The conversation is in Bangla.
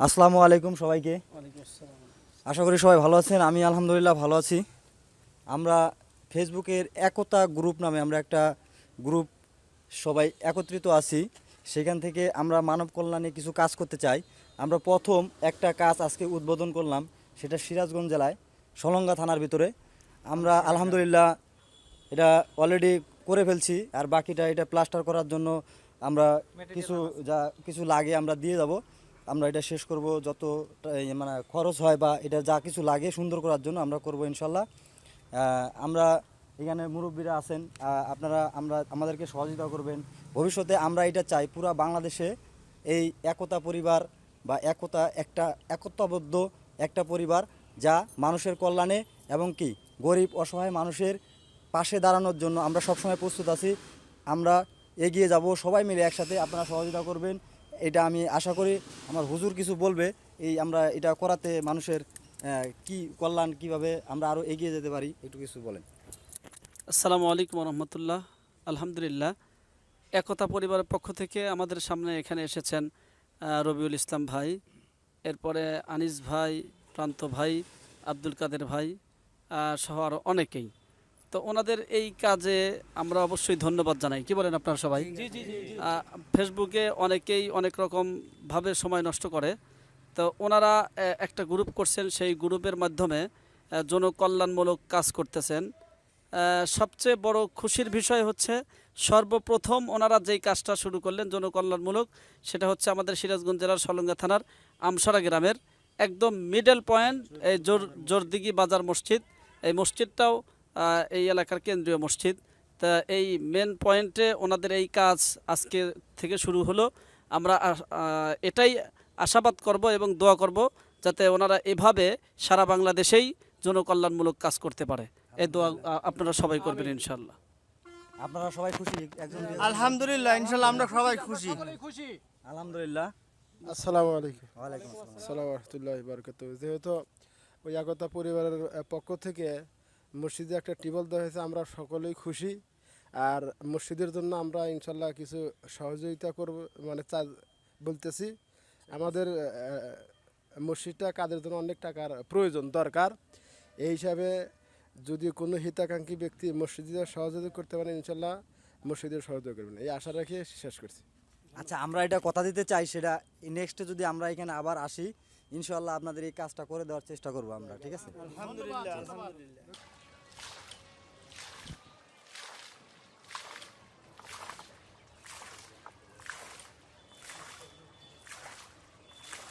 আসসালামু আলাইকুম সবাইকে। আশা করি সবাই ভালো আছেন। আমি আলহামদুলিল্লাহ ভালো আছি। আমরা ফেসবুকের একতা গ্রুপ নামে আমরা একটা গ্রুপ সবাই একত্রিত আছি। সেখান থেকে আমরা মানব কল্যাণে কিছু কাজ করতে চাই। আমরা প্রথম একটা কাজ আজকে উদ্বোধন করলাম, সেটা সিরাজগঞ্জ জেলায় সলঙ্গা থানার ভিতরে। আমরা আলহামদুলিল্লাহ এটা অলরেডি করে ফেলছি, আর বাকিটা এটা প্লাস্টার করার জন্য আমরা কিছু লাগে আমরা দিয়ে যাব। আমরা এটা শেষ করব, যত মানে খরচ হয় বা এটা যা কিছু লাগে সুন্দর করার জন্য আমরা করব ইনশাল্লাহ। আমরা এখানে মুরব্বীরা আছেন, আপনারা আমাদেরকে সহযোগিতা করবেন। ভবিষ্যতে আমরা এটা চাই পুরা বাংলাদেশে এই একতা পরিবার বা একতাবদ্ধ একটা পরিবার, যা মানুষের কল্যাণে এবং কি গরিব অসহায় মানুষের পাশে দাঁড়ানোর জন্য আমরা সবসময় প্রস্তুত আছি। আমরা এগিয়ে যাব সবাই মিলে একসাথে, আপনারা সহযোগিতা করবেন এটা আমি আশা করি। আমার হুজুর কিছু বলবে এই আমরা এটা করাতে মানুষের কি কল্যাণ, কিভাবে আমরা আরও এগিয়ে যেতে পারি, একটু কিছু বলেন। আসসালামু আলাইকুম রহমতুল্লাহ। আলহামদুলিল্লাহ, একতা পরিবারের পক্ষ থেকে আমাদের সামনে এখানে এসেছেন রবিউল ইসলাম ভাই, এরপরে আনিস ভাই, প্রান্ত ভাই, আব্দুল কাদের ভাই সহ আরও অনেকেই। তো ওনাদের এই কাজে আমরা অবশ্যই ধন্যবাদ জানাই। কি বলেন আপনারা সবাই? ফেসবুকে অনেকেই অনেক রকমভাবে সময় নষ্ট করে, তো ওনারা একটা গ্রুপ করছেন, সেই গ্রুপের মাধ্যমে জনকল্যাণমূলক কাজ করতেছেন। সবচেয়ে বড় খুশির বিষয় হচ্ছে সর্বপ্রথম ওনারা যেই কাজটা শুরু করলেন জনকল্যাণমূলক, সেটা হচ্ছে আমাদের সিরাজগঞ্জ জেলার সলঙ্গা থানার আমসরা গ্রামের একদম মিডল পয়েন্ট এই জোরদিঘি বাজার মসজিদ। এই মসজিদটাও এই এলাকার কেন্দ্রীয় মসজিদ। তা এই মেন পয়েন্টে ওনাদের এই কাজ আজকে থেকে শুরু হলো। আমরা এটাই আশাবাদ করব এবং দোয়া করব যাতে ওনারা এভাবে সারা বাংলাদেশেই জনকল্যাণমূলক কাজ করতে পারে। এই দোয়া আপনারা সবাই করবেন ইনশাল্লাহ। আপনারা সবাই খুশি? আলহামদুলিল্লাহ, ইনশাল্লাহ আমরা সবাই খুশি। আলহামদুলিল্লাহ। আসসালামু আলাইকুম। ওয়ালাইকুম আসসালাম। আসসালামু রাহমাতুল্লাহি ওয়া বারাকাতুহু। যেহেতু ওই একতা পরিবারের পক্ষ থেকে মসজিদে একটা টিউবওয়েল দেওয়া হয়েছে, আমরা সকলেই খুশি। আর মসজিদের জন্য আমরা ইনশাল্লাহ কিছু সহযোগিতা করব, মানে বলতেছি। আমাদের মসজিদটা কাজের জন্য অনেক টাকার প্রয়োজন দরকার। এই হিসাবে যদি কোনো হিতাকাঙ্ক্ষী ব্যক্তি মসজিদে সহযোগিতা করতে পারেন, ইনশাল্লাহ মসজিদের সহযোগিতা করবেন, এই আশা রেখে শেষ করছি। আচ্ছা, আমরা এটা কথা দিতে চাই, সেটা নেক্সটে যদি আমরা এখানে আবার আসি ইনশাআল্লাহ আপনাদের এই কাজটা করে দেওয়ার চেষ্টা করব আমরা, ঠিক আছে? আলহামদুলিল্লাহ।